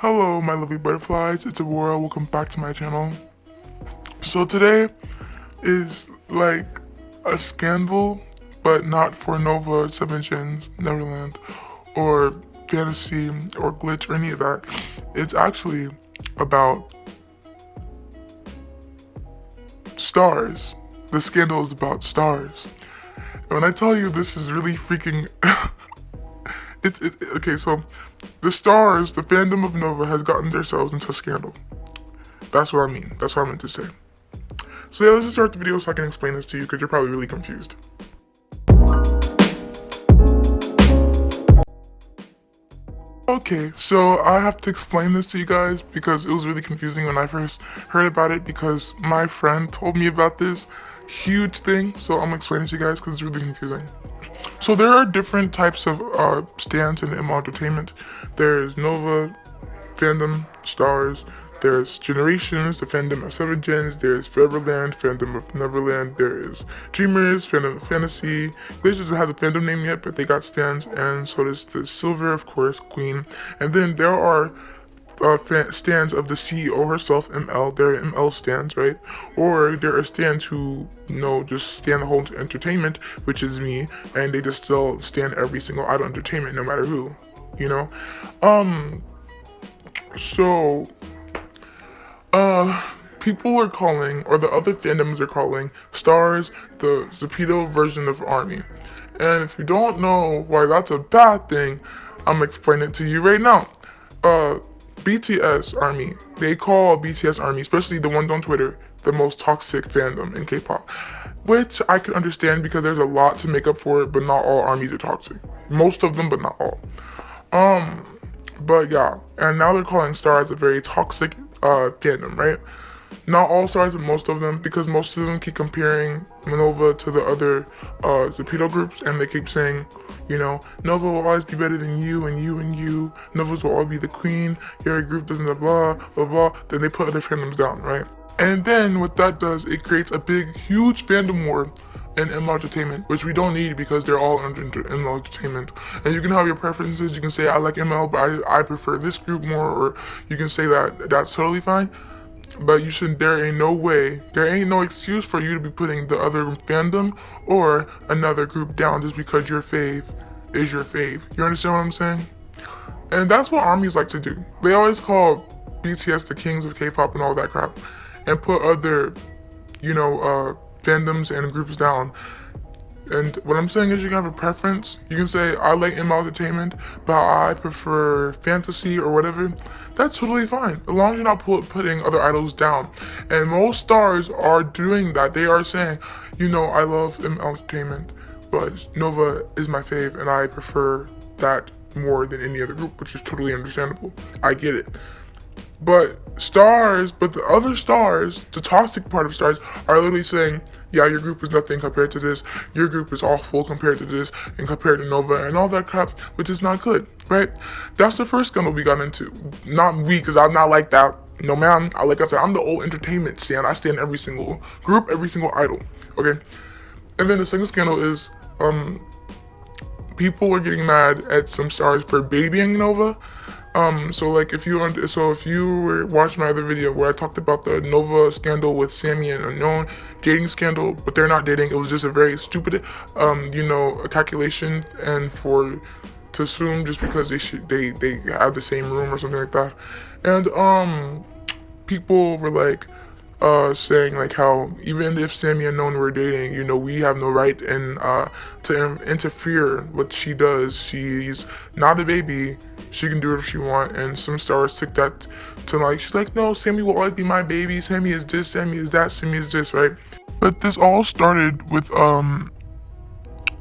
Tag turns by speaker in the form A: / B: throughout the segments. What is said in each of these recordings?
A: Hello, my lovely butterflies. It's Aurora. Welcome back to my channel. So today is like a scandal, but not for Nova, Seven Chins, Neverland, or Fantasy, or Glitch, or any of that. It's actually about Starz. The scandal is about Starz. And when I tell you this is really freaking... Okay, so the Starz, the fandom of Nova, has gotten themselves into a scandal. That's what I mean. That's what I meant to say. So yeah, let's just start the video so I can explain this to you because you're probably really confused. Okay, so I have to explain this to you guys because it was really confusing when I first heard about it because my friend told me about this huge thing. So I'm explaining to you guys because it's really confusing. So there are different types of stands in ML entertainment. There's Nova, fandom, Starz. There's Generations, the fandom of Seven Gens. There's Foreverland, fandom of Neverland. There is Dreamers, fandom of Fantasy. Glitch doesn't have the fandom name yet, but they got stands. And so there's the Silver, of course, Queen. And then there are stands of the CEO herself, ML. There are ML stands, right? Or there are stands who, just stand the whole entertainment, which is me, and they just still stand every single idol entertainment, no matter who, So, people are calling, or the other fandoms are calling, Starz the ZEPETO version of ARMY. And if you don't know why that's a bad thing, I'm explaining it to you right now. BTS ARMY, they call BTS ARMY, especially the ones on Twitter, the most toxic fandom in K-pop. Which I can understand because there's a lot to make up for it, but not all ARMYs are toxic. Most of them, but not all. But yeah, and now they're calling Starz a very toxic fandom, right? Not all Starz, but most of them, because most of them keep comparing Nova to the other ZEPETO groups, and they keep saying, Nova will always be better than you, and you, and you. Nova's will always be the queen. Your group doesn't blah, blah, blah. Then they put other fandoms down, right? And then what that does, it creates a big, huge fandom war in ML entertainment, which we don't need because they're all under ML entertainment. And you can have your preferences. You can say, I like ML, but I prefer this group more, or you can say that that's totally fine. But there ain't no excuse for you to be putting the other fandom or another group down just because your fave is your fave. You understand what I'm saying? And that's what ARMYs like to do. They always call BTS the kings of K-pop and all that crap, and put other, fandoms and groups down. And what I'm saying is you can have a preference. You can say, I like ML entertainment, but I prefer fantasy or whatever. That's totally fine, as long as you're not putting other idols down. And most Starz are doing that. They are saying, I love ML entertainment, but Nova is my fave, and I prefer that more than any other group, which is totally understandable. I get it. But the other Starz, the toxic part of Starz, are literally saying, yeah, your group is nothing compared to this, your group is awful compared to this, and compared to Nova, and all that crap, which is not good, right? That's the first scandal we got into. Not we, because I'm not like that. No, man, like I said, I'm the old entertainment stand. I stand every single group, every single idol, okay? And then the second scandal is, people were getting mad at some Starz for babying Nova. So if you were watching my other video where I talked about the Nova scandal with Sammy and Unknown dating scandal, but they're not dating. It was just a very stupid, a calculation, and to assume just because they have the same room or something like that. And people were like saying like how even if Sammy and Unknown were dating, we have no right to interfere what she does. She's not a baby. She can do whatever she wants. And some Starz took that to she's like, no, Sammy will always be my baby. Sammy is this, Sammy is that, Sammy is this, right? But this all started with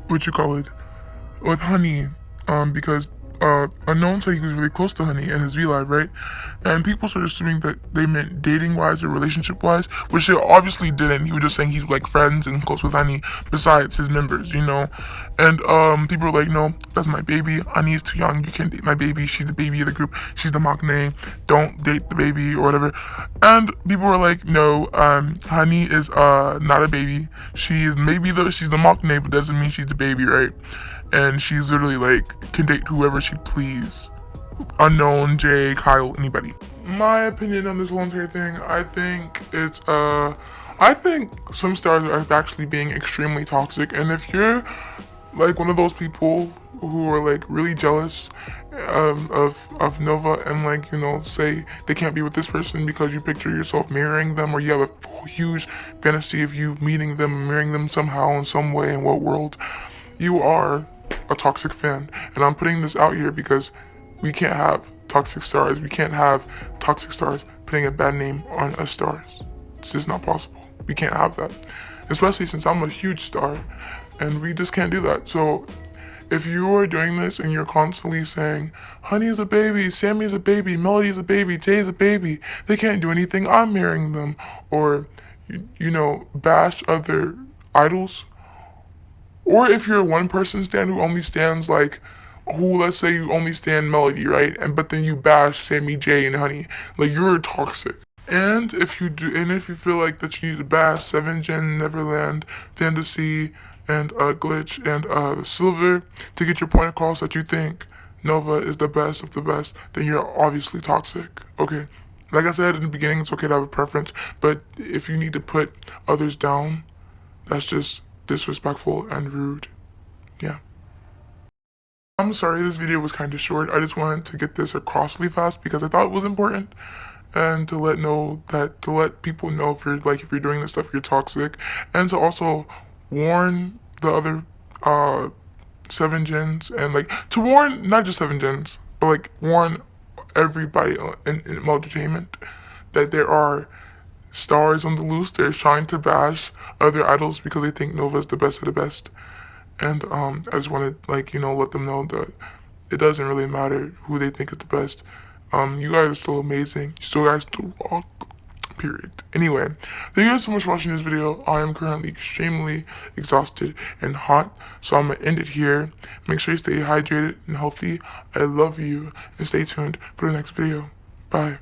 A: with Honey, because Unknown said he was really close to Honey in his V-Live, right? And people started assuming that they meant dating-wise or relationship-wise, which they obviously didn't. He was just saying he's like friends and close with Honey besides his members, And people were like, no, that's my baby. Honey is too young. You can't date my baby. She's the baby of the group. She's the maknae. Don't date the baby or whatever. And people were like, no, Honey is not a baby. She's the maknae, but doesn't mean she's the baby, right? And she's literally can date whoever she please, Unknown, Jay, Kyle, anybody. My opinion on this whole entire thing, I think I think some stars are actually being extremely toxic, and if you're like one of those people who are like really jealous of Nova and like, you know, say they can't be with this person because you picture yourself marrying them, or you have a huge fantasy of you meeting them, marrying them somehow in some way in what world, you are a toxic fan. And I'm putting this out here because we can't have toxic stars. We can't have toxic stars putting a bad name on us stars. It's just not possible. We can't have that. Especially since I'm a huge star and we just can't do that. So if you are doing this and you're constantly saying, Honey is a baby, Sammy is a baby, Melody is a baby, Jay is a baby, they can't do anything, I'm marrying them, or, you know, bash other idols, or if you're a one person stan who only stands like, who, let's say you only stand Melody, right? And but then you bash Sammy, J, and Honey, like you're toxic. And if you do, and if you feel like that you need to bash 7gen, Neverland, Fantasy, and Glitch, and Silver to get your point across that you think Nova is the best of the best, then you're obviously toxic. Okay. Like I said in the beginning, it's okay to have a preference, but if you need to put others down, that's just disrespectful and rude. Yeah. I'm sorry this video was kind of short. I just wanted to get this across really fast because I thought it was important, and to let people know if you're doing this stuff, you're toxic, and to also warn the other 7gens, and like to warn not just 7gens, but like warn everybody in entertainment that there are stars on the loose. They're trying to bash other idols because they think Nova is the best of the best. And I just want to let them know that it doesn't really matter who they think is the best. You guys are still amazing. You still guys still rock. Period. Anyway, thank you guys so much for watching this video. I am currently extremely exhausted and hot, so I'm gonna end it here. Make sure you stay hydrated and healthy. I love you, and stay tuned for the next video. Bye.